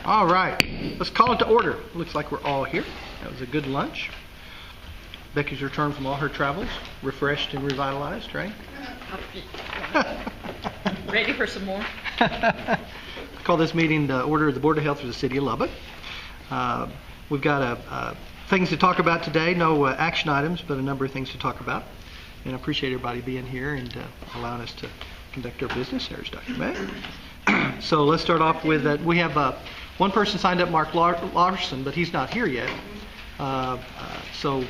All right, let's call it to order. Looks like we're all here. That was a good lunch. Becky's returned from all her travels, refreshed and revitalized, right? Ready for some more? Call this meeting the order of the Board of Health for the City of Lubbock. We've got things to talk about today, no action items, but a number of things to talk about. And I appreciate everybody being here and allowing us to conduct our business. There's Dr. May. So let's start off with that. We have one person signed up, Mark Larson, but he's not here yet. So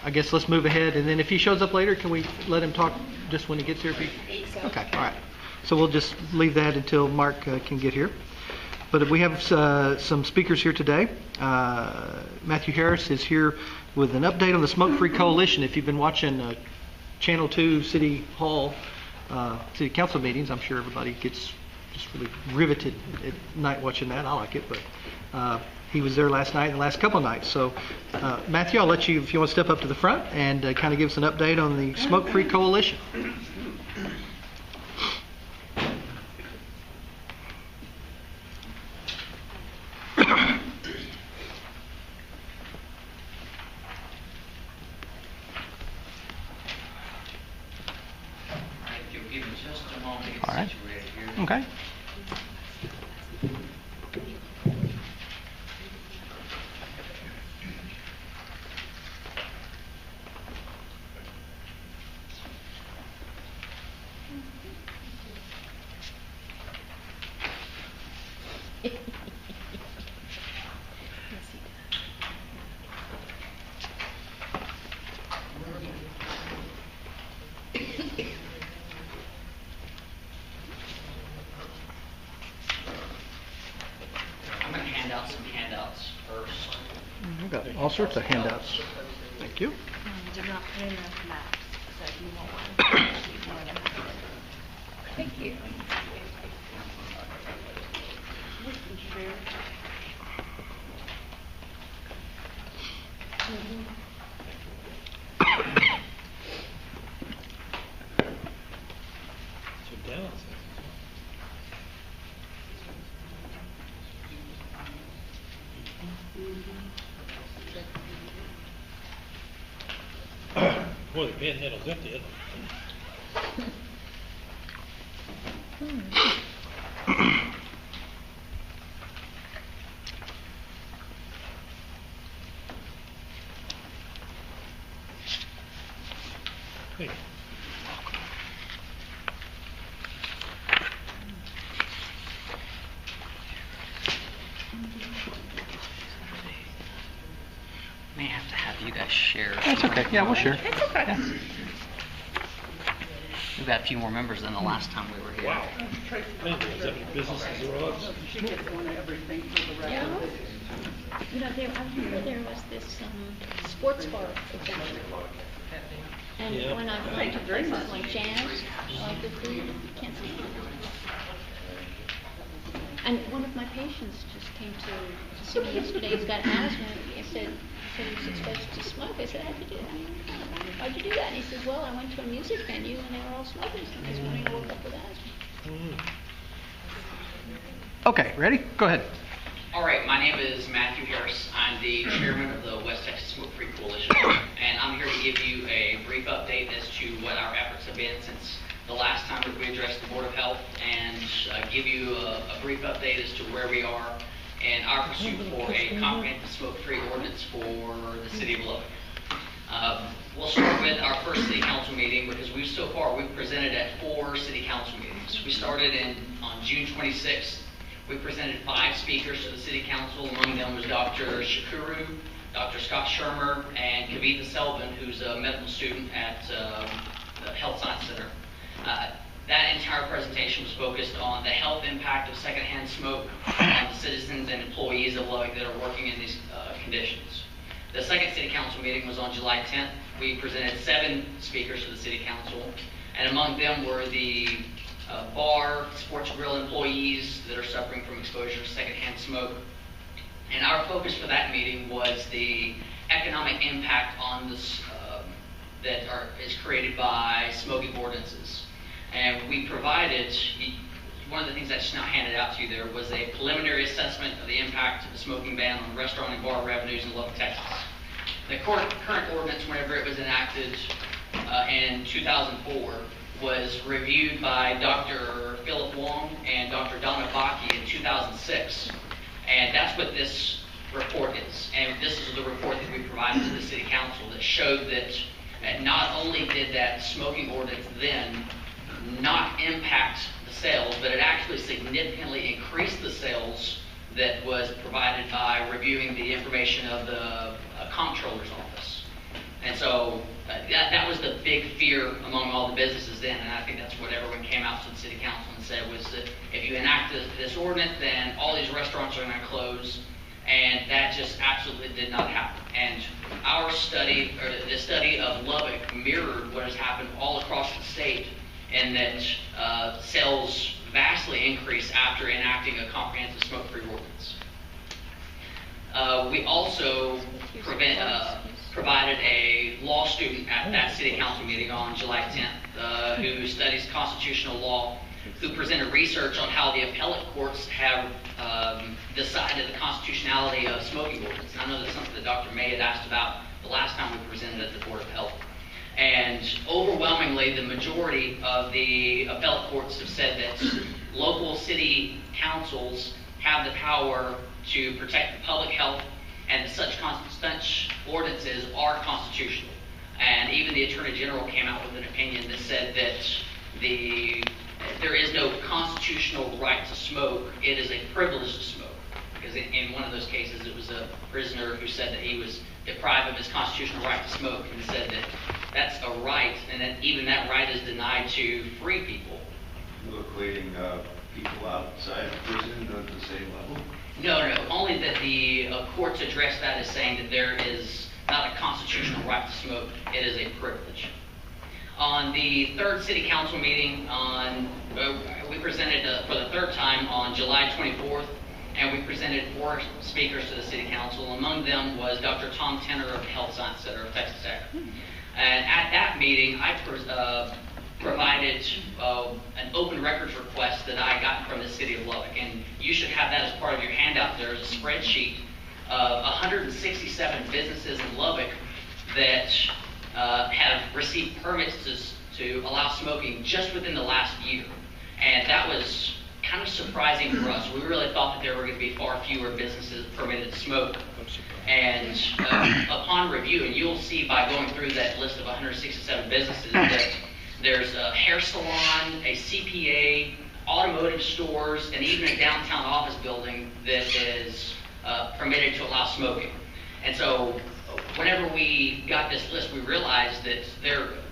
I guess let's move ahead. And then if he shows up later, can we let him talk just when he gets here? Okay, all right. So we'll just leave that until Mark can get here. But we have some speakers here today. Matthew Harris is here with an update on the Smoke-Free Coalition. If you've been watching Channel 2 City Hall, City Council meetings, I'm sure everybody gets just really riveted at night watching that. I like it, but he was there last night and the last couple of nights. So Matthew, I'll let you, if you want to step up to the front and kind of give us an update on the Smoke-Free Coalition. All right. Okay. All sorts of handouts. Thank you. They're not putting enough maps, so if you want one, thank you. Boy, the panhandle's empty, isn't it? Hey. May have to have you guys share. That's okay. Yeah, we'll share. It's okay. Yeah. We've got a few more members than the last time we were here. Wow. Is that businesses or odds? Yeah. You know, I remember there was this sports bar event. And when I went to places like Jazz, the food, can't see it. And one of my patients just came to see me yesterday. He's got asthma. I said he was exposed to smoke. I said, how'd you do that? How'd you do that? And he said, well, I went to a music venue and they were all smoking. So this morning I woke up with asthma. Okay, ready? Go ahead. All right, my name is Matthew Harris. I'm the chairman of the West Texas Smoke-Free Coalition, and I'm here to give you a brief update as to what our efforts have been since the last time that we addressed the Board of Health, and give you a brief update as to where we are in our pursuit for a comprehensive smoke-free ordinance for the city of Lubbock. We'll start with our first city council meeting because so far we've presented at 4 city council meetings. We started on June 26th. We presented 5 speakers to the city council. Among them was Dr. Shakuru, Dr. Scott Shermer, and Kavitha Selvin, who's a medical student at the Health Science Center. That entire presentation was focused on the health impact of secondhand smoke on the citizens and employees of Lubbock that are working in these conditions. The second city council meeting was on July 10th. We presented 7 speakers to the city council, and among them were the bar, sports grill employees that are suffering from exposure to secondhand smoke. And our focus for that meeting was the economic impact on this is created by smoking ordinances. And we provided one of the things I just now handed out to you there was a preliminary assessment of the impact of the smoking ban on restaurant and bar revenues in Lubbock, Texas. The current ordinance, whenever it was enacted in 2004, was reviewed by Dr. Philip Wong and Dr. Donna Bakke in 2006. And that's what this report is. And this is the report that we provided to the City Council that showed that not only did that smoking ordinance then not impact the sales, but it actually significantly increased the sales that was provided by reviewing the information of the comptroller's office. And so that was the big fear among all the businesses then, and I think that's what everyone came out to the City Council and said was that if you enact this ordinance, then all these restaurants are going to close, and that just absolutely did not happen. And our study, or the study of Lubbock, mirrored what has happened all across the state, in that sales vastly increased after enacting a comprehensive smoke-free ordinance. We also provided a law student at that City Council meeting on July 10th who studies constitutional law, who presented research on how the appellate courts have decided the constitutionality of smoking ordinance. And I know that's something that Dr. May had asked about the last time we presented at the Board of Health. And overwhelmingly, the majority of the appellate courts have said that local city councils have the power to protect the public health, and such ordinances are constitutional. And even the Attorney General came out with an opinion that said that there is no constitutional right to smoke. It is a privilege to smoke. Because in one of those cases, it was a prisoner who said that he was deprived of his constitutional right to smoke, and said that that's a right, and that even that right is denied to free people. You're equating people outside of prison at the same level? No. Only that the courts address that as saying that there is not a constitutional right to smoke. It is a privilege. On the third City Council meeting, we presented for the third time on July 24th, and we presented 4 speakers to the City Council. Among them was Dr. Tom Tenner of the Health Science Center of Texas Tech. And at that meeting, I provided an open records request that I got from the City of Lubbock. And you should have that as part of your handout. There's a spreadsheet of 167 businesses in Lubbock that have received permits to allow smoking just within the last year. And that was kind of surprising for us. We really thought that there were going to be far fewer businesses permitted to smoke. And upon review, and you'll see by going through that list of 167 businesses that there's a hair salon, a CPA, automotive stores, and even a downtown office building that is permitted to allow smoking. And so whenever we got this list, we realized that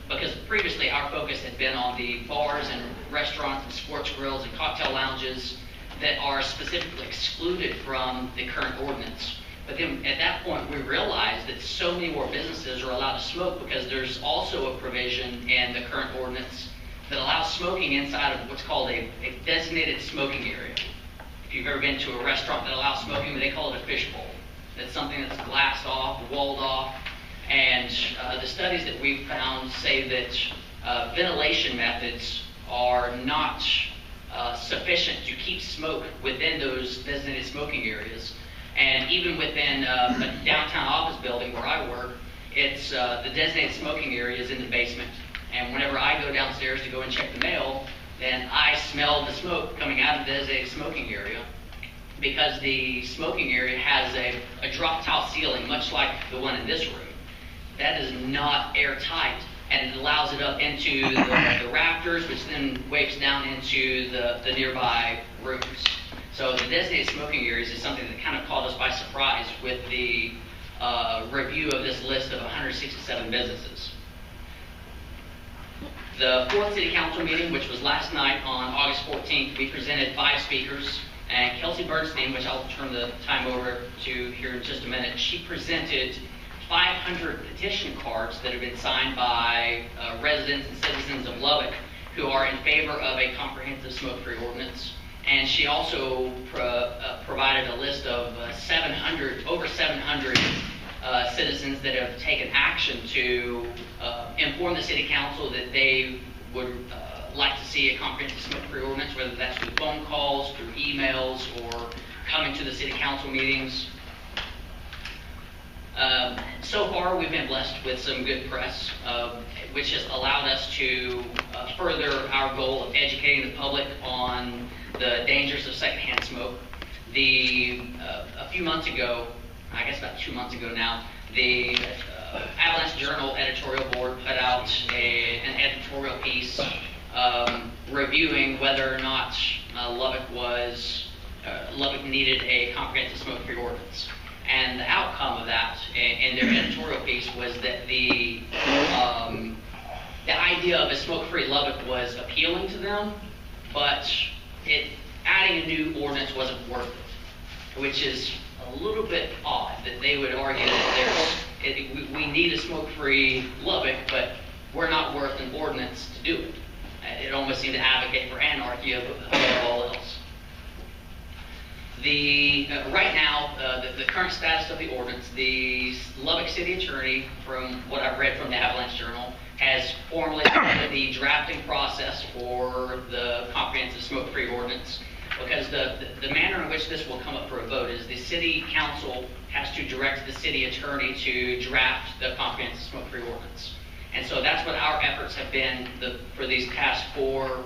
because previously our focus had been on the bars and restaurants and sports grills and cocktail lounges that are specifically excluded from the current ordinance. But then at that point, we realized that so many more businesses are allowed to smoke because there's also a provision in the current ordinance that allows smoking inside of what's called a designated smoking area. If you've ever been to a restaurant that allows smoking, they call it a fishbowl. That's something that's glassed off, walled off. And the studies that we've found say that ventilation methods are not sufficient to keep smoke within those designated smoking areas. And even within a downtown office building where I work, it's the designated smoking area is in the basement. And whenever I go downstairs to go and check the mail, then I smell the smoke coming out of the designated smoking area, because the smoking area has a drop tile ceiling, much like the one in this room. That is not airtight, and it allows it up into the rafters, which then wafts down into the nearby rooms. So the designated smoking areas is something that kind of caught us by surprise with the review of this list of 167 businesses. The fourth City Council meeting, which was last night on August 14th, we presented 5 speakers. And Kelsey Bernstein, which I'll turn the time over to here in just a minute, she presented 500 petition cards that have been signed by residents and citizens of Lubbock who are in favor of a comprehensive smoke-free ordinance. And she also provided a list of over 700 citizens that have taken action to inform the City Council that they would like to see a comprehensive smoke-free ordinance, whether that's through phone calls, through emails, or coming to the city council meetings. So far, we've been blessed with some good press, which has allowed us to further our goal of educating the public on the dangers of secondhand smoke. A few months ago, I guess about 2 months ago now, the Avalanche Journal editorial board put out an editorial piece reviewing whether or not Lubbock needed a comprehensive smoke-free ordinance. And the outcome of that in their editorial piece was that the idea of a smoke-free Lubbock was appealing to them, but adding a new ordinance wasn't worth it, which is a little bit odd that they would argue that we need a smoke-free Lubbock, but we're not worth an ordinance to do it. It almost seemed to advocate for anarchy above all else. Right now, the current status of the ordinance, the Lubbock City Attorney, from what I've read from the Avalanche Journal, has formally started the drafting process for the comprehensive smoke-free ordinance, because the manner in which this will come up for a vote is the city council has to direct the city attorney to draft the comprehensive smoke-free ordinance. And so that's what our efforts have been for these past 4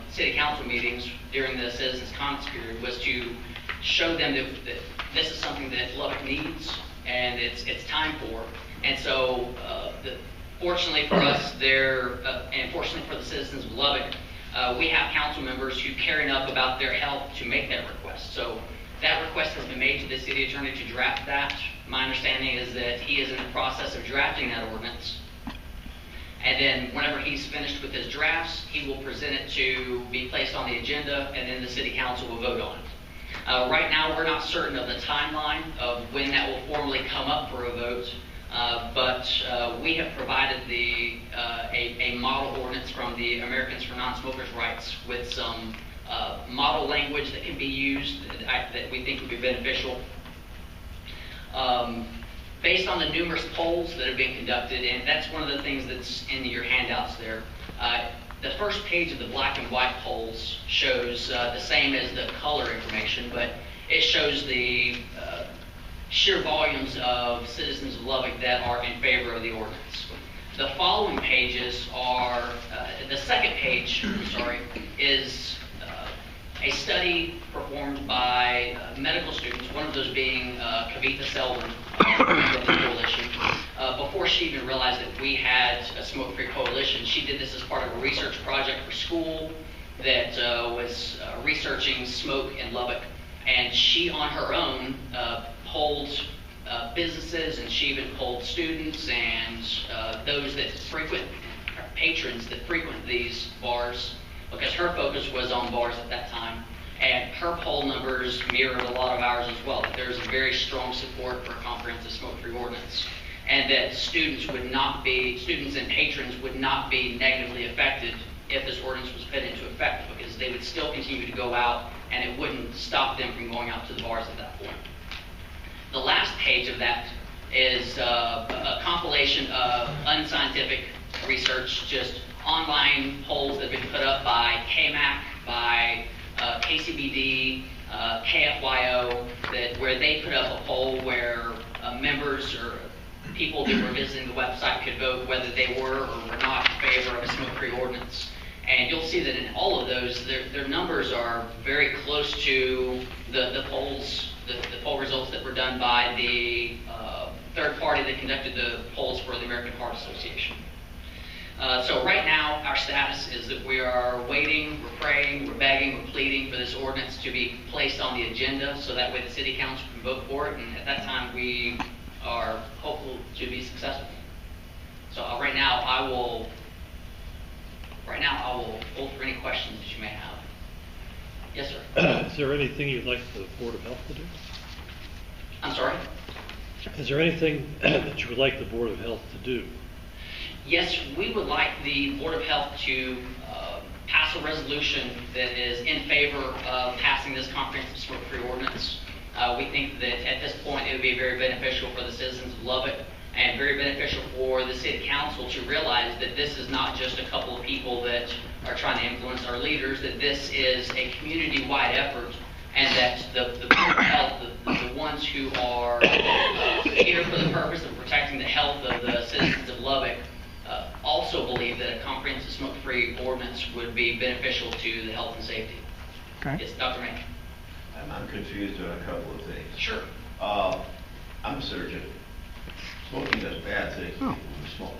city council meetings during the citizens' comments period, was to show them that this is something that Lubbock needs and it's time for. And so fortunately for us and fortunately for the citizens of Lubbock, we have council members who care enough about their health to make that request. So that request has been made to the city attorney to draft that. My understanding is that he is in the process of drafting that ordinance. And then whenever he's finished with his drafts, he will present it to be placed on the agenda, and then the city council will vote on it. Right now, we're not certain of the timeline of when that will formally come up for a vote, but we have provided a model ordinance from the Americans for Non-Smokers' Rights with some model language that can be used that we think would be beneficial. Based on the numerous polls that have been conducted, and that's one of the things that's in your handouts there. The first page of the black and white polls shows the same as the color information, but it shows the sheer volumes of citizens of Lubbock that are in favor of the ordinance. The following pages are, the second page, is a study performed by medical students, one of those being Kavitha Selwyn from the coalition. Before she even realized that we had a smoke-free coalition, she did this as part of a research project for school that was researching smoke in Lubbock. And she, on her own, polled businesses, and she even polled students and those that patrons that frequent these bars, because her focus was on bars at that time. And her poll numbers mirrored a lot of ours as well. There's very strong support for a comprehensive smoke-free ordinance, and that students and patrons would not be negatively affected if this ordinance was put into effect, because they would still continue to go out, and it wouldn't stop them from going out to the bars at that point. The last page of that is a compilation of unscientific research, just online polls that have been put up by KMAC, by KCBD, KFYO, where they put up a poll where members or people who were visiting the website could vote whether they were or were not in favor of a smoke-free ordinance. And you'll see that in all of those, their numbers are very close to the polls, the poll results that were done by the third party that conducted the polls for the American Heart Association. So right now, our status is that we are waiting, we're praying, we're begging, we're pleading for this ordinance to be placed on the agenda, so that way the city council can vote for it, and at that time we are hopeful to be successful. So right now I will hold for any questions that you may have. Yes, sir. Is there anything you'd like the Board of Health to do? I'm sorry? Is there anything that you would like the Board of Health to do? Yes, we would like the Board of Health to pass a resolution that is in favor of passing this comprehensive smoke-free ordinance. We think that at this point it would be very beneficial for the citizens of Lubbock, and very beneficial for the city council to realize that this is not just a couple of people that are trying to influence our leaders, that this is a community-wide effort, and that the Board of Health, the ones who are here for the purpose of protecting the health of the citizens of Lubbock, also believe that a comprehensive smoke-free ordinance would be beneficial to the health and safety. Okay. Yes, Dr. May. I'm confused on a couple of things. Sure. I'm a surgeon. Smoking does bad things to Oh. people who smoke.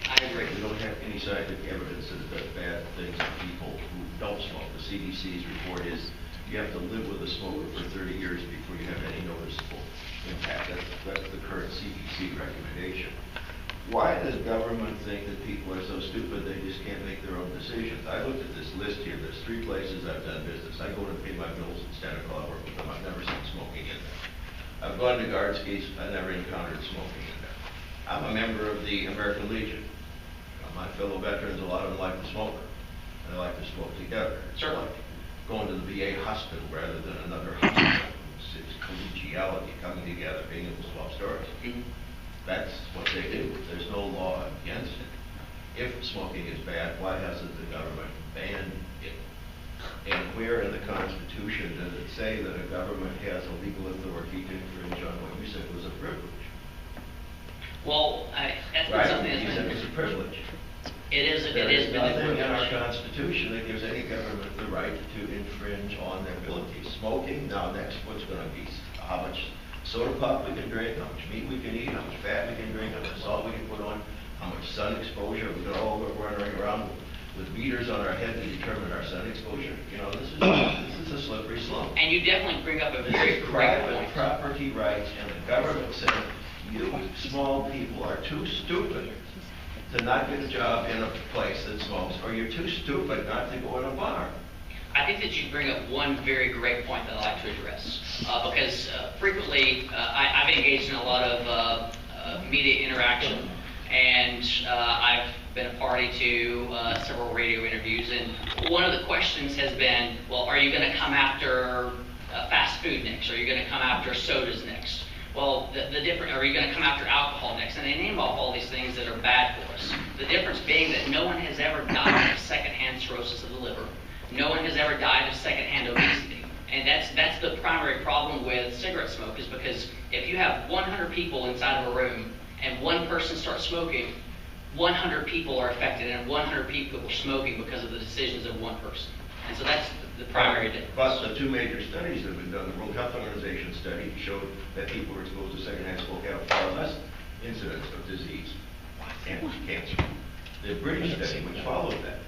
I agree. We don't have any scientific evidence that it does bad things to people who don't smoke. The CDC's report is you have to live with a smoker for 30 years before you have any noticeable impact. That's the current CDC recommendation. Why does government think that people are so stupid they just can't make their own decisions? I looked at this list here. There's 3 places I've done business. I go to pay my bills in Santa Claus, work with them. I've never seen smoking in there. I've gone to Guardskis. I've never encountered smoking in there. I'm a member of the American Legion. My fellow veterans, a lot of them like to smoke. They like to smoke together. It's Certainly. like going to the VA hospital rather than another hospital. It's collegiality, coming together, being able to swap stories. Mhm. That's what they do. There's no law against it. If smoking is bad, why hasn't the government banned it? And where in the Constitution does it say that a government has a legal authority to infringe on what you said was a privilege? Well, that's been Right? something You said that's it's a privilege. There There is is been a nothing in our privilege. Constitution that gives any government the right to infringe on their abilities. Smoking, now next, what's going to be? How much soda pop we can drink, how much meat we can eat, how much fat we can drink, how much salt we can put on, how much sun exposure. We're going to all go running around with meters on our head to determine our sun exposure. You know, this is a slippery slope. And you definitely bring up a This very is correct private point. property rights, and the government said, you small people are too stupid to not get a job in a place that smokes, or you're too stupid not to go in a bar. I think that you bring up one very great point that I'd like to address, because frequently I've engaged in a lot of media interaction, and I've been a party to several radio interviews, and one of the questions has been, well, are you going to come after fast food next? Are you going to come after sodas next? Well, the different, are you going to come after alcohol next? And they name off all these things that are bad for us. The difference being that no one has ever died of secondhand cirrhosis of the liver. No one has ever died of secondhand obesity. And that's the primary problem with cigarette smoke, is because if you have 100 people inside of a room and one person starts smoking, 100 people are affected, and 100 people are smoking because of the decisions of one person. And so that's the primary difference. But the 2 major studies that have been done, the World Health Organization study showed that people who are exposed to secondhand smoke have far less incidence of disease and cancer. The British study, which followed that,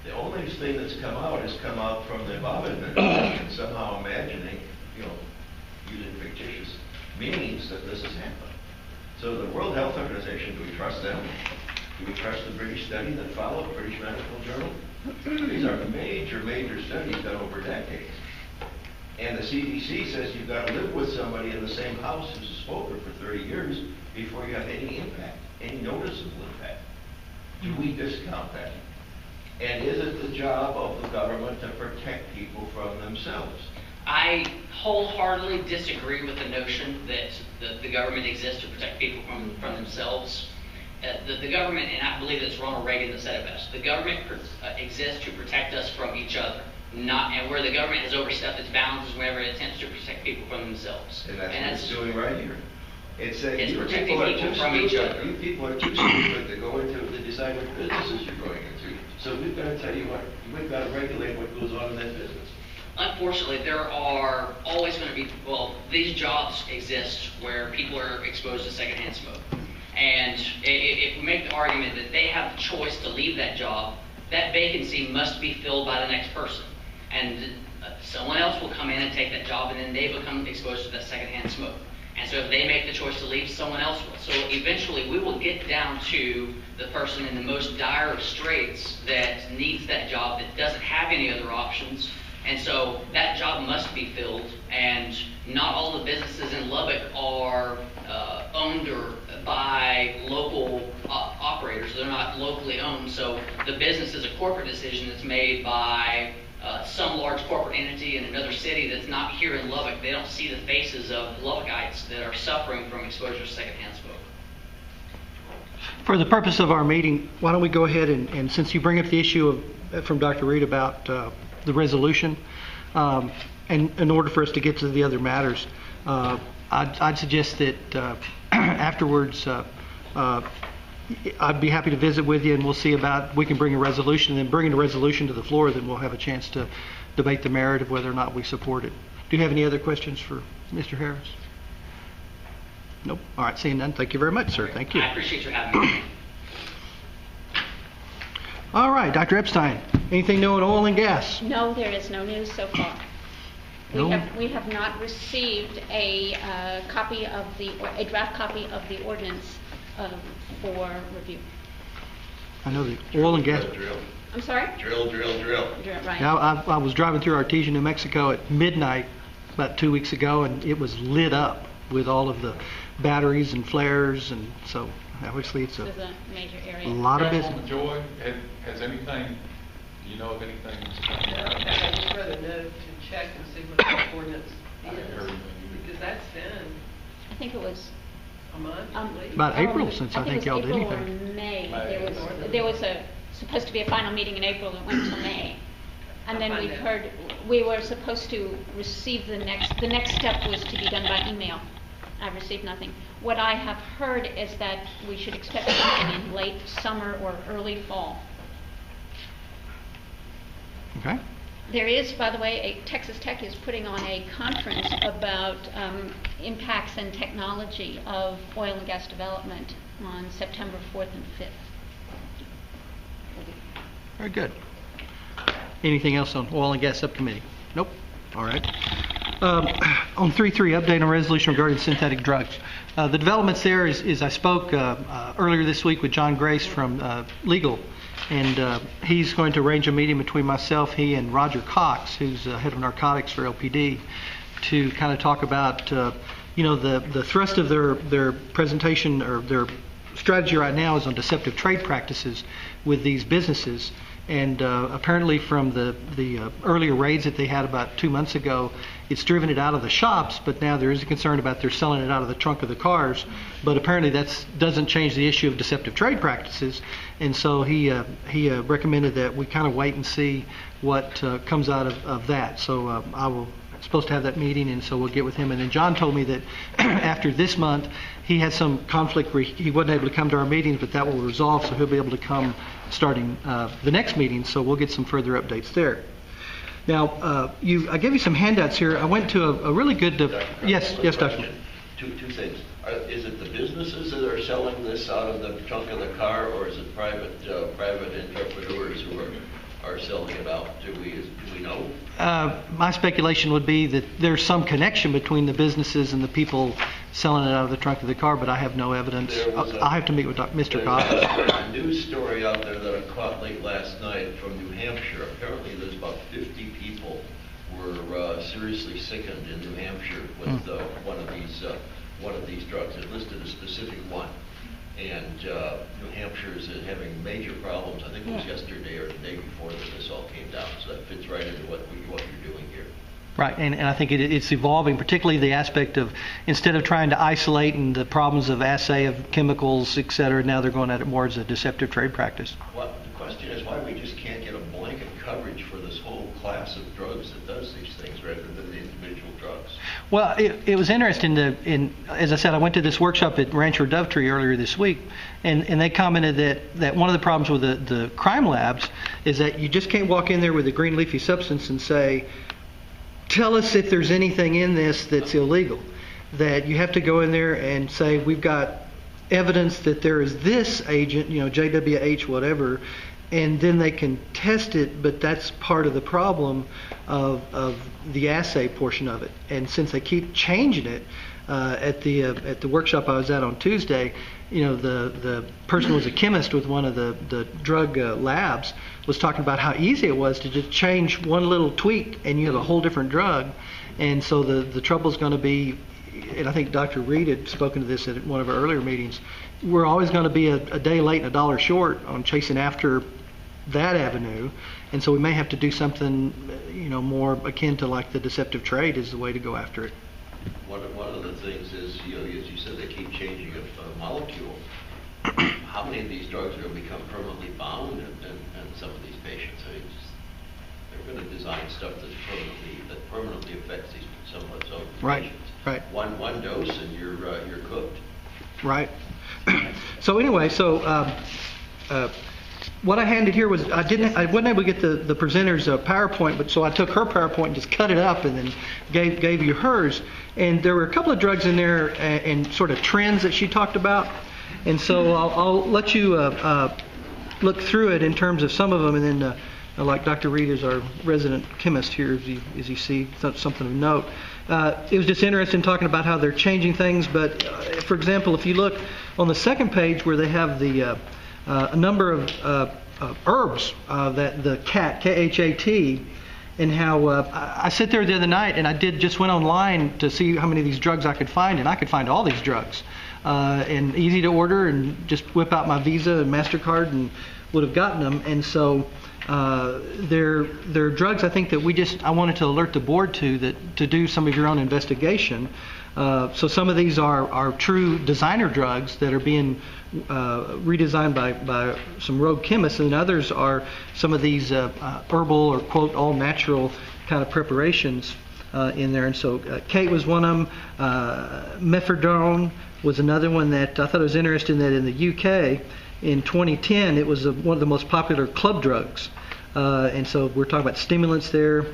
the only thing that's come out has come out from the Obama administration, somehow imagining, using fictitious means that this has happened. So the World Health Organization, do we trust them? Do we trust the British study that followed, British Medical Journal? These are major studies done over decades. And the CDC says you've got to live with somebody in the same house who's a smoker for 30 years before you have any impact, any noticeable impact. Do we discount that? And is it the job of the government to protect people from themselves? I wholeheartedly disagree with the notion that the government exists to protect people from themselves. The government, and I believe it's Ronald Reagan that said it best, the government exists to protect us from each other. And where the government has overstepped its bounds is whenever it attempts to protect people from themselves. And that's what it's doing right here. It's protecting people from each other. You people are too stupid to go into the decide what businesses you're going into. So we've got to tell you what, we've got to regulate what goes on in that business. Unfortunately, there are always going to be, these jobs exist where people are exposed to secondhand smoke. And if we make the argument that they have the choice to leave that job, that vacancy must be filled by the next person. And someone else will come in and take that job, and then they become exposed to that secondhand smoke. And so if they make the choice to leave, someone else will. So eventually we will get down to the person in the most dire of straits that needs that job, that doesn't have any other options. And so that job must be filled, and not all the businesses in Lubbock are owned or by local operators. They're not locally owned. So the business is a corporate decision that's made by some large corporate entity in another city that's not here in Lubbock. They don't see the faces of Lubbockites that are suffering from exposure to secondhand smoke. For the purpose of our meeting, why don't we go ahead and since you bring up the issue from Dr. Reed about the resolution, and in order for us to get to the other matters, I'd suggest that afterwards I'd be happy to visit with you, and we'll see about we can bring a resolution, and then bringing a resolution to the floor, then we'll have a chance to debate the merit of whether or not we support it. Do you have any other questions for Mr. Harris? Nope. All right, seeing none, thank you very much, sir. Thank you. I appreciate you having me. All right, Dr. Epstein, anything new on oil and gas? No, there is no news so far. No? We have not received a draft copy of the ordinance for review. I know the oil and gas. Drill. I'm sorry? Drill. Right. Now, I was driving through Artesia, New Mexico at midnight about 2 weeks ago, and it was lit up with all of the batteries and flares, and so obviously it's This is a major area. lot of business. Joy, has anything, do you know of anything that's coming out? I just rather know to check and see what the ordinance I haven't heard is, anything. because that's been I think it was a month at least. About April since I think y'all did April anything. or May. May. There was supposed to be a final meeting in April that went until May. And then I'll we find out. heard, we were supposed to receive the next step was to be done by email. I received nothing. What I have heard is that we should expect something in late summer or early fall. Okay. There is, by the way, Texas Tech is putting on a conference about impacts and technology of oil and gas development on September 4th and 5th. Very good. Anything else on oil and gas subcommittee? Nope. All right. On 3.3, update on resolution regarding synthetic drugs. The developments there is I spoke earlier this week with John Grace from legal, and he's going to arrange a meeting between myself, he, and Roger Cox, who's head of narcotics for LPD, to kind of talk about the thrust of their presentation or their strategy right now is on deceptive trade practices with these businesses. And apparently from the earlier raids that they had about 2 months ago, it's driven it out of the shops, but now there is a concern about they're selling it out of the trunk of the cars. But apparently that doesn't change the issue of deceptive trade practices. And so he recommended that we kind of wait and see what comes out of that. So I will supposed to have that meeting, and so we'll get with him. And then John told me that after this month, he has some conflict where he wasn't able to come to our meetings, but that will resolve, so he'll be able to come starting the next meeting, so we'll get some further updates there. Now, I gave you some handouts here. I went to a really good... yes, Dr. Two things. Is it the businesses that are selling this out of the trunk of the car, or is it private entrepreneurs who are selling it out? Do we know? My speculation would be that there's some connection between the businesses and the people selling it out of the trunk of the car, but I have no evidence. I have to meet with Mr. Cox. There's a news story out there that I caught late last night from New Hampshire. Apparently there's about 50 people were seriously sickened in New Hampshire with one of these drugs. It listed a specific one. And New Hampshire is having major problems. I think it was yesterday or the day before that this all came down. So that fits right into what you're doing here. Right, and I think it's evolving, particularly the aspect of instead of trying to isolate and the problems of assay of chemicals, et cetera, now they're going at it more as a deceptive trade practice. Well, the question is why we just can't get a blanket coverage for this whole class of drugs that does these things rather than the individual drugs. Well, it was interesting. As I said, I went to this workshop at Rancho Dovetree earlier this week, and they commented that one of the problems with the crime labs is that you just can't walk in there with a green leafy substance and say, tell us if there's anything in this that's illegal. That you have to go in there and say, we've got evidence that there is this agent, JWH, whatever, and then they can test it, but that's part of the problem of the assay portion of it. And since they keep changing it, at the workshop I was at on Tuesday, the person who was a chemist with one of the drug labs was talking about how easy it was to just change one little tweak and you have a whole different drug. And so the trouble is going to be, and I think Dr. Reed had spoken to this at one of our earlier meetings, we're always going to be a day late and a dollar short on chasing after that avenue. And so we may have to do something, more akin to like the deceptive trade is the way to go after it. One of the things is, as you said, they keep changing a molecule. how many of these drugs are going to become permanently bound in some of these patients? I mean, they're going to design stuff that permanently affects some of these Right, patients. right. One dose and you're cooked. Right. So anyway, what I handed here was I wasn't able to get the presenter's PowerPoint, but so I took her PowerPoint and just cut it up and then gave you hers. And there were a couple of drugs in there and sort of trends that she talked about. And so I'll let you look through it in terms of some of them, and then like Dr. Reed is our resident chemist here, as you see, something of note. It was just interesting talking about how they're changing things. But for example, if you look on the second page where they have the a number of herbs that the CAT, K-H-A-T, and how I sit there the other night and I just went online to see how many of these drugs I could find, and I could find all these drugs and easy to order, and just whip out my Visa and MasterCard and would have gotten them. And so they're drugs I think that I wanted to alert the board to do some of your own investigation. So some of these are true designer drugs that are being redesigned by some rogue chemists, and others are some of these herbal or quote all natural kind of preparations in there. And so Kate was one of them. Methadone was another one that I thought it was interesting that in the UK in 2010 it was one of the most popular club drugs. And so we're talking about stimulants there.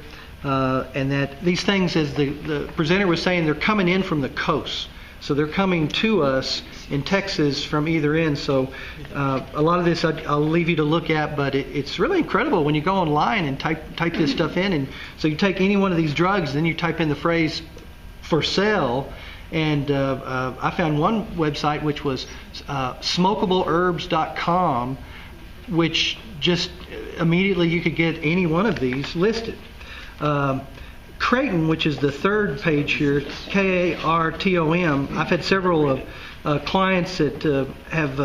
And that these things, as the presenter was saying, they're coming in from the coast. So they're coming to us in Texas from either end. So a lot of this I'll leave you to look at, but it's really incredible when you go online and type this stuff in. And so you take any one of these drugs, then you type in the phrase "for sale," and I found one website which was smokableherbs.com, which just immediately you could get any one of these listed. Kratom, which is the third page here, K-A-R-T-O-M. I've had several clients that have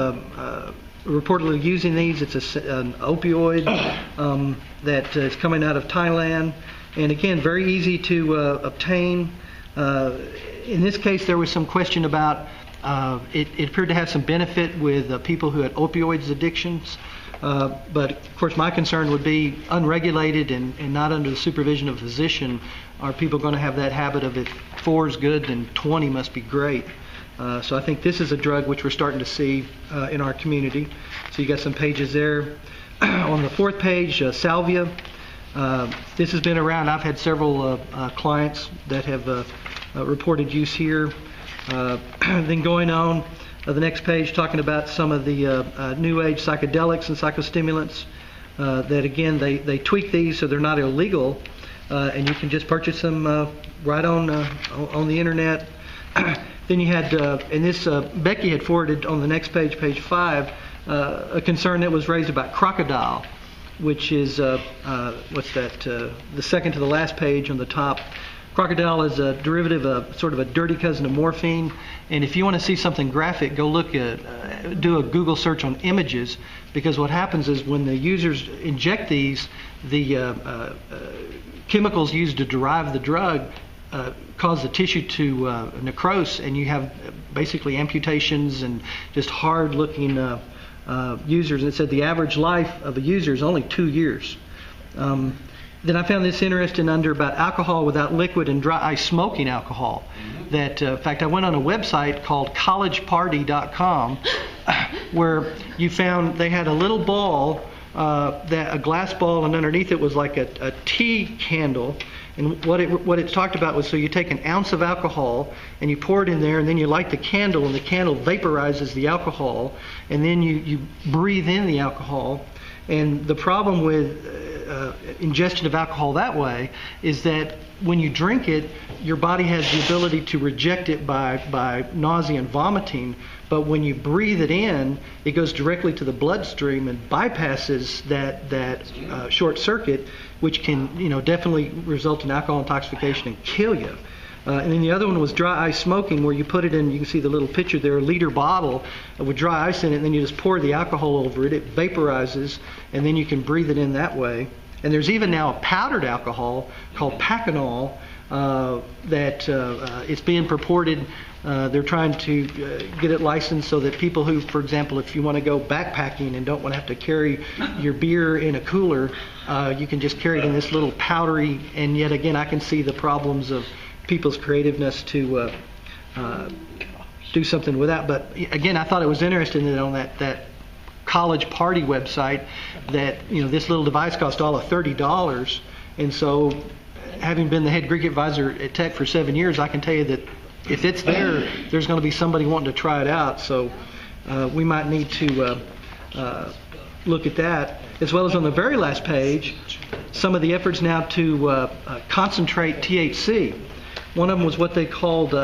reportedly using these. It's an opioid that is coming out of Thailand, and again, very easy to obtain. In this case, there was some question about it appeared to have some benefit with people who had opioids addictions. But of course my concern would be unregulated and not under the supervision of a physician. Are people going to have that habit of if 4 is good then 20 must be great? So I think this is a drug which we're starting to see in our community. So you got some pages there. On the fourth page, salvia. This has been around. I've had several clients that have reported use here. Then going on, the next page talking about some of the new age psychedelics and psychostimulants that again they tweak these so they're not illegal, and you can just purchase them right on the internet. Then you had and this Becky had forwarded on the next page, page 5, a concern that was raised about crocodile, which is what's that? The second to the last page on the top. Crocodile is a derivative of sort of a dirty cousin of morphine, and if you want to see something graphic, go look at, do a Google search on images, because what happens is when the users inject these, the chemicals used to derive the drug cause the tissue to necrose, and you have basically amputations and just hard-looking users. And it said the average life of a user is only 2 years. Then I found this interesting about alcohol without liquid and dry ice smoking alcohol. That, in fact, I went on a website called collegeparty.com where you found they had a little ball, a glass ball, and underneath it was like a tea candle. And what it talked about was, so you take an ounce of alcohol and you pour it in there, and then you light the candle, and the candle vaporizes the alcohol, and then you breathe in the alcohol. And the problem with ingestion of alcohol that way is that when you drink it, your body has the ability to reject it by nausea and vomiting. But when you breathe it in, it goes directly to the bloodstream and bypasses that short circuit, which can definitely result in alcohol intoxication and kill you. And then the other one was dry ice smoking, where you put it in, you can see the little picture there, a liter bottle with dry ice in it, and then you just pour the alcohol over it. It vaporizes, and then you can breathe it in that way. And there's even now a powdered alcohol called Pacanol that it's being purported they're trying to get it licensed so that people who, for example, if you want to go backpacking and don't want to have to carry your beer in a cooler, you can just carry it in this little powdery, and yet again I can see the problems of people's creativeness to do something with that. But again, I thought it was interesting that on that college party website that this little device cost all of $30, and so having been the head Greek advisor at Tech for 7 years, I can tell you that if it's there, there's going to be somebody wanting to try it out. So we might need to look at that, as well as on the very last page, some of the efforts now to concentrate THC. One of them was what they called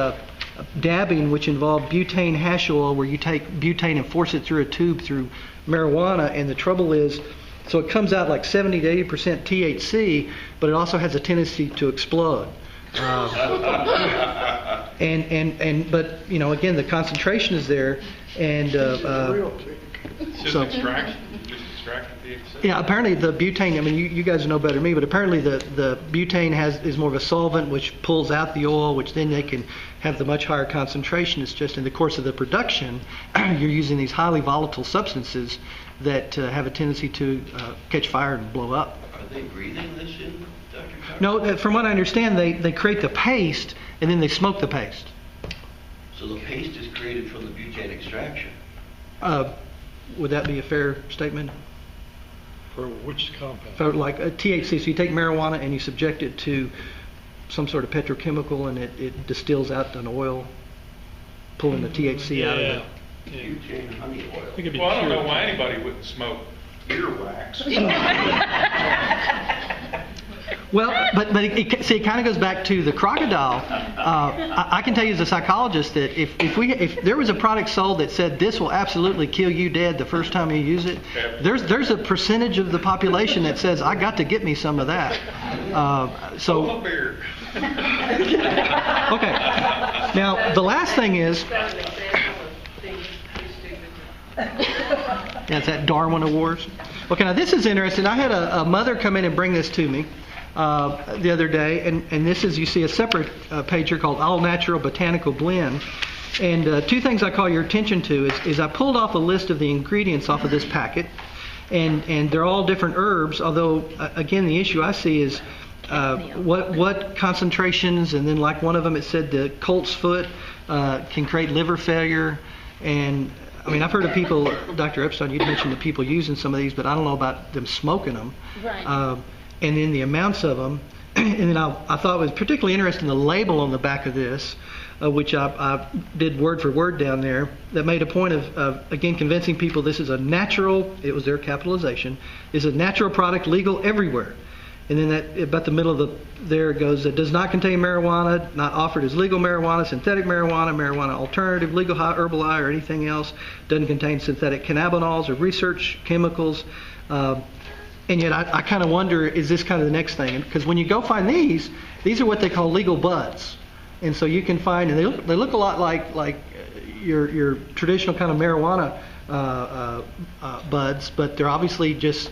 dabbing, which involved butane hash oil, where you take butane and force it through a tube through marijuana. And the trouble is, so it comes out like 70 to 80% THC, but it also has a tendency to explode. But again, the concentration is there, and Just so extraction? Just extract the THC? yeah, apparently the butane. I mean, you guys know better than me, but apparently the butane is more of a solvent which pulls out the oil, which then they can have the much higher concentration. It's just in the course of the production, you're using these highly volatile substances that have a tendency to catch fire and blow up. Are they breathing this in, Dr. Carter? No, from what I understand, they create the paste and then they smoke the paste. So the paste is created from the butane extraction? Would that be a fair statement? For which compound? For like a THC, so you take marijuana and you subject it to some sort of petrochemical and it distills out an oil, pulling the THC out of it. Yeah. Butane honey oil. It could be Well, I don't know pure. why anybody wouldn't smoke earwax. Well, but it kind of goes back to the crocodile. I can tell you as a psychologist that if there was a product sold that said this will absolutely kill you dead the first time you use it, there's a percentage of the population that says I got to get me some of that. Oh, beer. Okay. Now the last thing is. Found an example of things pretty stupid. That's that Darwin Awards. Okay, now this is interesting. I had a mother come in and bring this to me the other day, and this is, you see a separate page here called All Natural Botanical Blend. And two things I call your attention to is I pulled off a list of the ingredients off of this packet, and they're all different herbs, although, again, the issue I see is what concentrations, and then like one of them it said the colt's foot can create liver failure, and I mean, I've heard of people, Dr. Epstein, you'd mentioned the people using some of these, but I don't know about them smoking them. Right. And then the amounts of them. And then I thought it was particularly interesting the label on the back of this, which I did word for word down there, that made a point of again, convincing people this is a natural, it was their capitalization, is a natural product legal everywhere. And then that about the middle of there it goes, it does not contain marijuana, not offered as legal marijuana, synthetic marijuana, marijuana alternative, legal high, herbal high, or anything else. Doesn't contain synthetic cannabinoids or research chemicals. And yet I kind of wonder, is this kind of the next thing? Because when you go find these are what they call legal buds. And so you can find, and they look a lot like your traditional kind of marijuana buds, but they're obviously just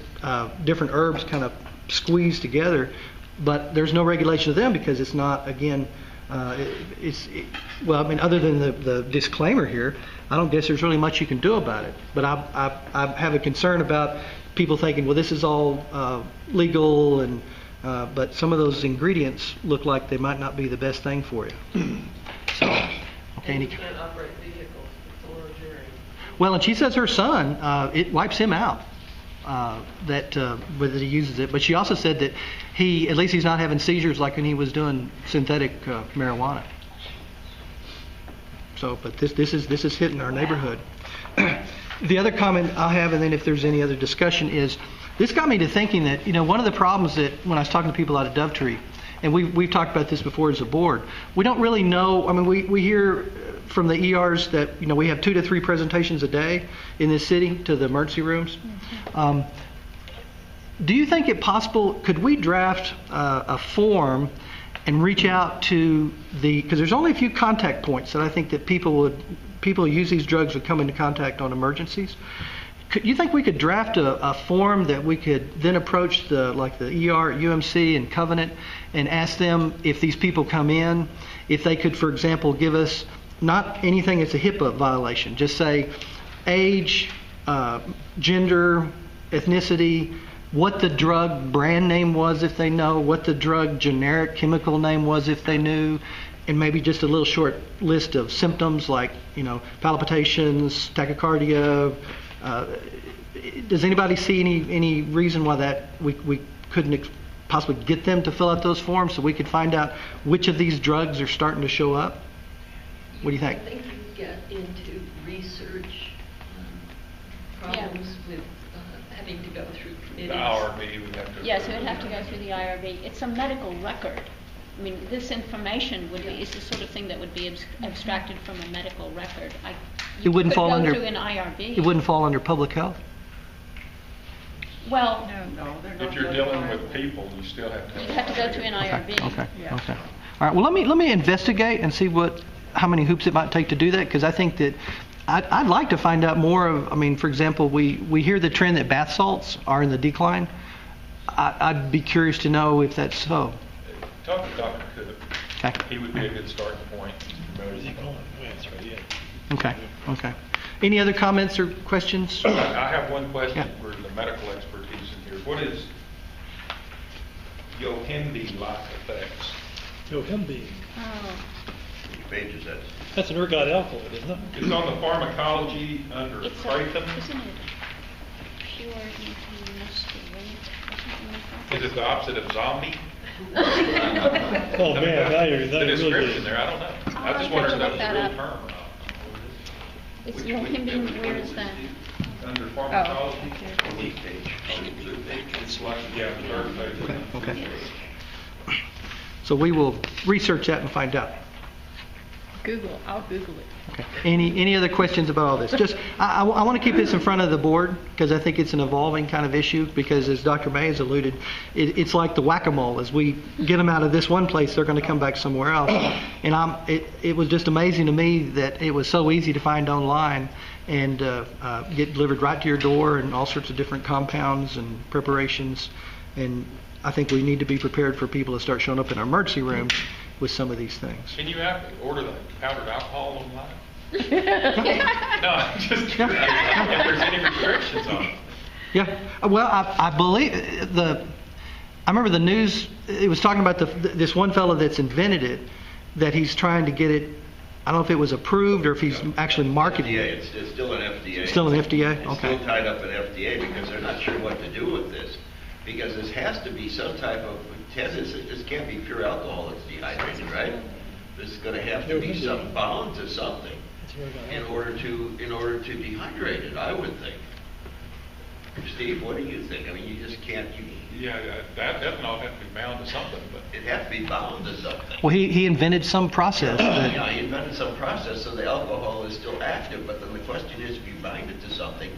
different herbs kind of squeezed together, but there's no regulation of them because it's not, again, well, I mean, other than the disclaimer here, I don't guess there's really much you can do about it. But I have a concern about people thinking, well, this is all legal, and but some of those ingredients look like they might not be the best thing for you. So, okay. And you can't operate vehicles with the jury. Well, and she says her son, it wipes him out. Whether he uses it, but she also said that at least he's not having seizures like when he was doing synthetic marijuana. So, but this is hitting our neighborhood. The other comment I'll have, and then if there's any other discussion, is this got me to thinking that one of the problems that when I was talking to people out of Dovetree, and we've talked about this before as a board, we don't really know. I mean, we hear from the ERs that we have 2 to 3 presentations a day in this city to the emergency rooms. Do you think it possible, could we draft a form and reach out to because there's only a few contact points that I think that people who use these drugs would come into contact on emergencies. You think we could draft a form that we could then approach the ER at UMC and Covenant and ask them if these people come in, if they could, for example, give us not anything that's a HIPAA violation, just say age, gender, ethnicity, what the drug brand name was if they know, what the drug generic chemical name was if they knew, and maybe just a little short list of symptoms like, palpitations, tachycardia. Does anybody see any reason why that we couldn't possibly get them to fill out those forms so we could find out which of these drugs are starting to show up? What do you think? I think you get into research problems with having to go through committees. The IRB would have to. Yes, it would have to go through the IRB. It's a medical record. I mean, this information is the sort of thing that would be abstracted from a medical record. It wouldn't fall under. Through an IRB. It wouldn't fall under public health. Well, No, they're not. If you're dealing with people, you still have to. you'd have to go to an IRB. Okay. Yeah. Okay. All right. Well, let me investigate and see how many hoops it might take to do that, because I think that I'd like to find out more of. I mean, for example, we hear the trend that bath salts are in the decline. I'd be curious to know if that's so. Talk to Dr. Cook. Okay. He would be a good starting point. Where's he going? Oh, that's right, yeah. Okay. Okay. Any other comments or questions? I have one question Yeah. for the medical expertise in here. What is Yohimbe-like effects? Yohimbe. Oh. Which page is that? That's an ergot alcohol, isn't it? It's on the pharmacology under It's Creighton. isn't it pure antimuscarinic? Is it the opposite of zombie? Oh, man, now you're The really description good. there, I don't know. I I'll just have wondered to if that look was a that real up. term or not. It's Yohimbe, where is that? Under pharmacology? Page. It's like, yeah, the third page. Okay. So we will research that and find out. I'll Google it. Okay. Any other questions about all this? Just I want to keep this in front of the board because I think it's an evolving kind of issue. Because as Dr. May has alluded, it's like the whack-a-mole. As we get them out of this one place, they're going to come back somewhere else. And it was just amazing to me that it was so easy to find online and get delivered right to your door, and all sorts of different compounds and preparations. And I think we need to be prepared for people to start showing up in our emergency rooms with some of these things. Can you have to order the powdered alcohol online? No, I'm just curious if there's any restrictions on it. Yeah. Well, I believe I remember the news. It was talking about this one fellow that's invented it, that he's trying to get it. I don't know if it was approved or if he's actually marketing FDA, it. it's still an FDA. Still an FDA? It's Okay. still tied up in FDA because they're not sure what to do with this. Because this has to be some type of, this can't be pure alcohol that's dehydrated, right? This is gonna have to be some bound to something in order to dehydrate it, I would think. Steve, what do you think? I mean, you just can't, Yeah, that ethanol has to be bound to something, but it has to be bound to something. Well, he invented some process. Yeah, he invented some process so the alcohol is still active, but then the question is, if you bind it to something,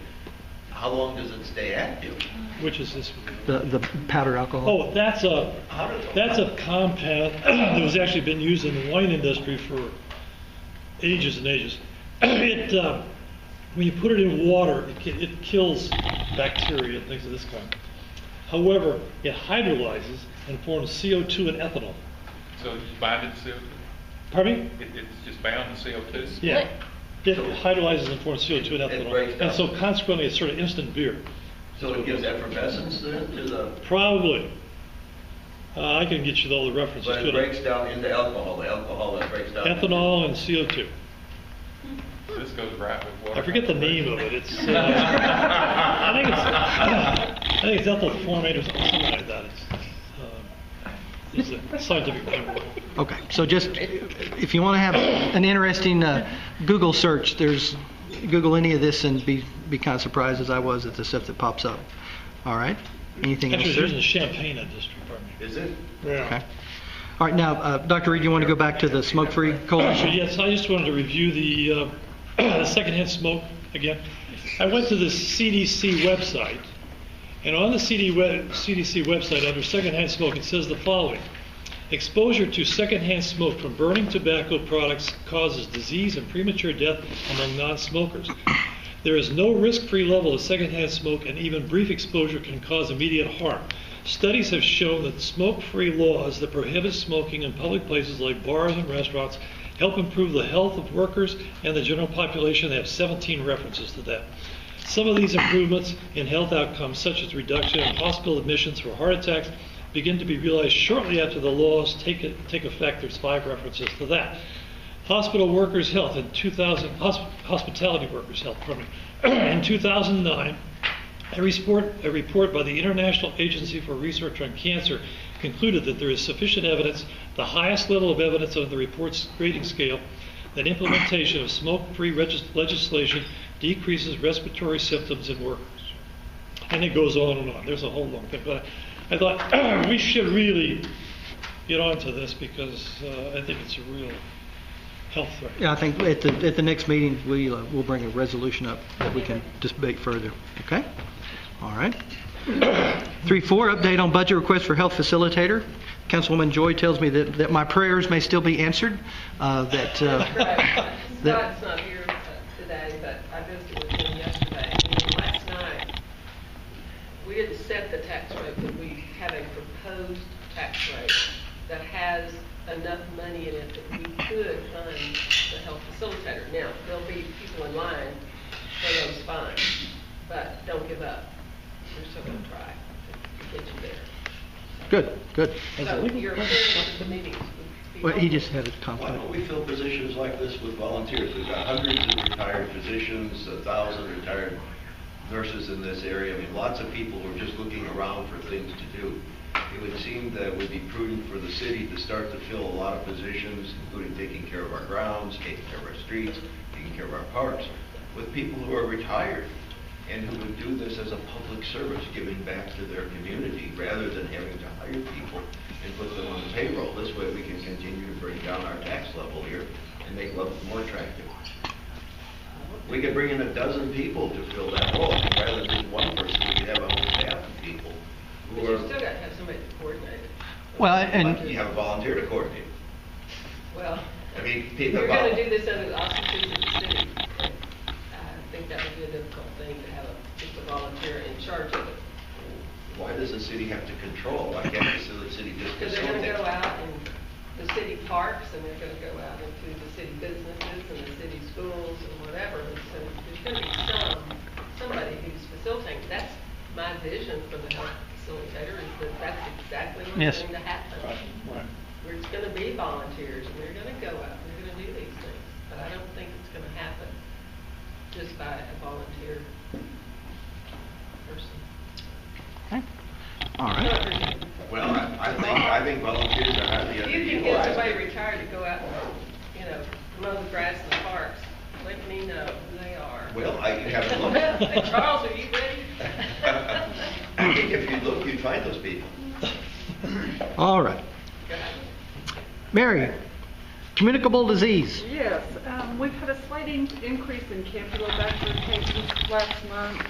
how long does it stay active? Which is this? The powder alcohol. Oh, that's a compound that was actually been used in the wine industry for ages and ages. When you put it in water, it kills bacteria and things of this kind. However, it hydrolyzes and forms CO2 and ethanol. so you bind it to CO2? Pardon me? It's just bound to CO2? Yeah. It hydrolyzes and forms CO2 and It breaks ethanol. down. And so consequently, it's sort of instant beer. So it gives effervescence to the, Probably. I can get you all the references but to it breaks down into alcohol, the alcohol that breaks down. ethanol and CO2. This goes right with water. I forget the name of it. It's I think it's ethyl formate or something like that. It's a scientific name. Okay. So just if you want to have an interesting Google search, Google any of this and be kind of surprised as I was at the stuff that pops up. All right. Anything Actually, else it's used in there? the Champagne industry. Pardon me. Is it? Okay. All right. Now, Dr. Reed, you want to go back to the Smoke-Free Coalition? Yes, I just wanted to review the secondhand smoke again. I went to the CDC website, and on the CDC website under secondhand smoke, it says the following. Exposure to secondhand smoke from burning tobacco products causes disease and premature death among non-smokers. There is no risk-free level of secondhand smoke, and even brief exposure can cause immediate harm. Studies have shown that smoke-free laws that prohibit smoking in public places like bars and restaurants help improve the health of workers and the general population. They have 17 references to that. Some of these improvements in health outcomes, such as reduction in hospital admissions for heart attacks, begin to be realized shortly after the laws take effect. There's 5 references to that. Hospital workers' health in 2000, hospitality workers' health, pardon me. In 2009, a report by the International Agency for Research on Cancer concluded that there is sufficient evidence, the highest level of evidence on the report's grading scale, that implementation of smoke-free legislation decreases respiratory symptoms in workers. And it goes on and on. There's a whole long thing. But I thought we should really get onto this because I think it's a real health threat. Yeah, I think at the next meeting we'll bring a resolution up that we can debate further. Okay? All right. 3.4, update on budget request for health facilitator. Councilwoman Joy tells me that my prayers may still be answered. That's right. Scott's not here today, but I visited with him yesterday. And last night, we didn't set the tax rate, but we have a proposed tax rate that has enough money in it that we could fund the health facilitator. Now, there'll be people in line for those fines, but don't give up. We're still going to try to get you there. Good. So your appearance at the meetings would be Well, he helpful. just had a Why conflict. don't we fill positions like this with volunteers? We've got hundreds of retired physicians, 1,000 retired nurses in this area. I mean, lots of people who are just looking around for things to do. It would seem that it would be prudent for the city to start to fill a lot of positions, including taking care of our grounds, taking care of our streets, taking care of our parks, with people who are retired and who would do this as a public service, giving back to their community, rather than having to hire people and put them on the payroll. This way we can continue to bring down our tax level here and make Lubbock more attractive. We could bring in 12 people to fill that role. Rather than just one person, we could have a whole staff of people But who you are... still got to have somebody to coordinate it. Well, and You have a volunteer to coordinate. Well, I mean, if people... you're going to do this under the auspices of the city, I think that would be a difficult thing to have just a volunteer in charge of it. Why does the city have to control? Why can't the city just Because they're going to facilitate? go out in the city parks, and they're going to go out into the city businesses and the city schools and whatever. And so there's going to be somebody who's facilitating. That's my vision for the health facilitator, is that that's exactly what's Yes. going to happen. Where it's going to be volunteers, and they're going to go out, and they're going to do these things. But I don't think it's going to happen just by a volunteer person. okay. All right. Well, I think volunteers are highly If you can get somebody underutilized. retired to go out and, mow the grass in the parks, let me know who they are. Well, I can have a look. Charles, are you ready? I think if you look, you'd find those people. All right. Mary, communicable disease. Yes, we've had a slight increase in Campylobacter cases last month,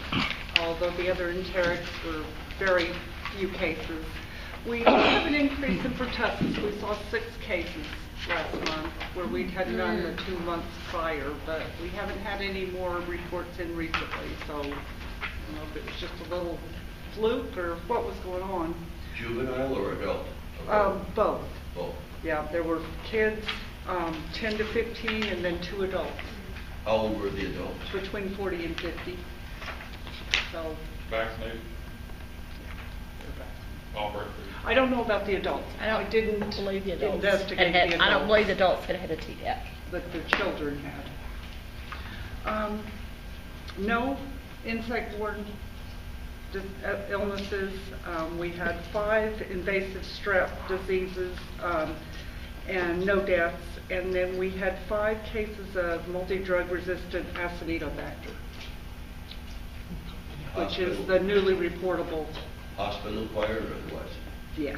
although the other enterics were very few cases. We do have an increase in pertussis. We saw 6 cases last month, where we'd had none the 2 months prior, but we haven't had any more reports in recently, so I don't know if it was just a little fluke or what was going on. Juvenile or adult? Both. Both. Yeah, there were kids, 10 to 15, and then 2 adults, How old were the adults? between 40 and 50. So, Vaccinated? All birthdays? I don't know about the adults. I didn't believe the adults investigate had, the I don't adults, believe the adults had had a Tdap. but the children had. No insect-borne illnesses. We had 5 invasive strep diseases and no deaths. And then we had 5 cases of multi-drug resistant Acinetobacter, which is the newly reportable, Hospital acquired or otherwise? yes,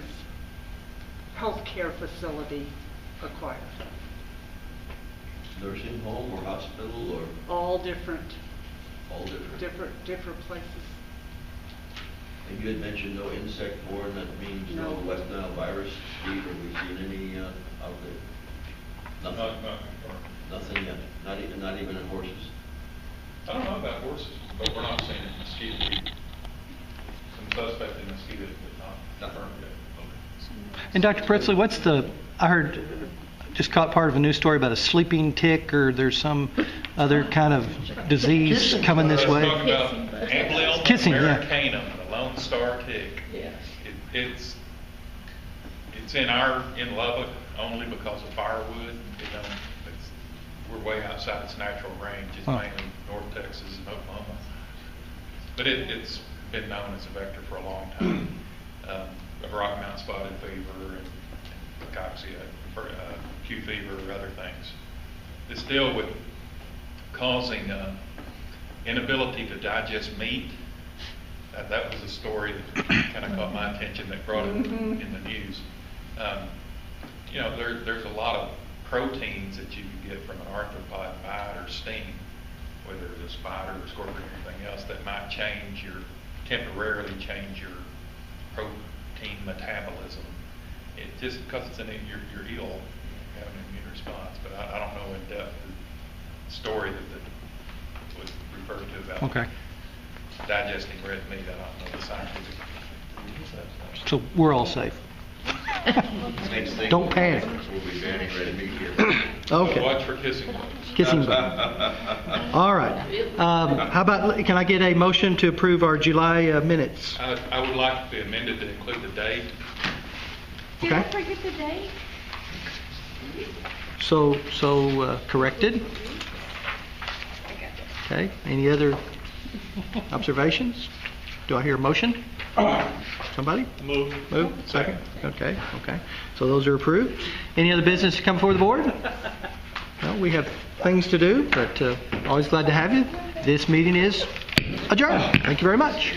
healthcare facility acquired. Nursing home or hospital or All different places. And you had mentioned no insect borne, that means no No. West Nile virus. Steve, have we seen any out there? Nothing? Not confirmed. Nothing yet? Not even in horses? I don't know about horses, but we're not seeing mosquito. Some suspect in mosquitoes, but not confirmed yet. And Dr. Pritzley, I heard, just caught part of a news story about a sleeping tick, or there's some other kind of disease coming this way. Talking about Amblyomma Kissing, yeah. americanum, the Lone Star tick. Yes. It's in Lubbock only because of firewood. We're way outside its natural range. It's mainly North Texas and Oklahoma. But it's been known as a vector for a long time. Rocky Mountain spotted fever and coccyia, Q fever, other things. It's deal with causing inability to digest meat. That was a story that kind of caught my attention, that brought it in the news. There's a lot of proteins that you can get from an arthropod bite or sting, whether it's a spider or scorpion or anything else, that might temporarily change your protein metabolism. It just because it's you're ill, you have an immune response. But I don't know in depth the story that was referred to about digesting red meat. I don't know the scientific. So we're all safe. Don't panic. We'll be banning red meat here. Okay. Watch for kissing bugs. Kissing bug. All right. How about, can I get a motion to approve our July minutes? I would like to be amended to include the date. Did I Okay. forget the date? So corrected. Okay. Any other observations? Do I hear a motion? Somebody? Move. Move. Second. Okay. So those are approved. Any other business to come before the board? No, we have things to do, but always glad to have you. This meeting is adjourned. Thank you very much.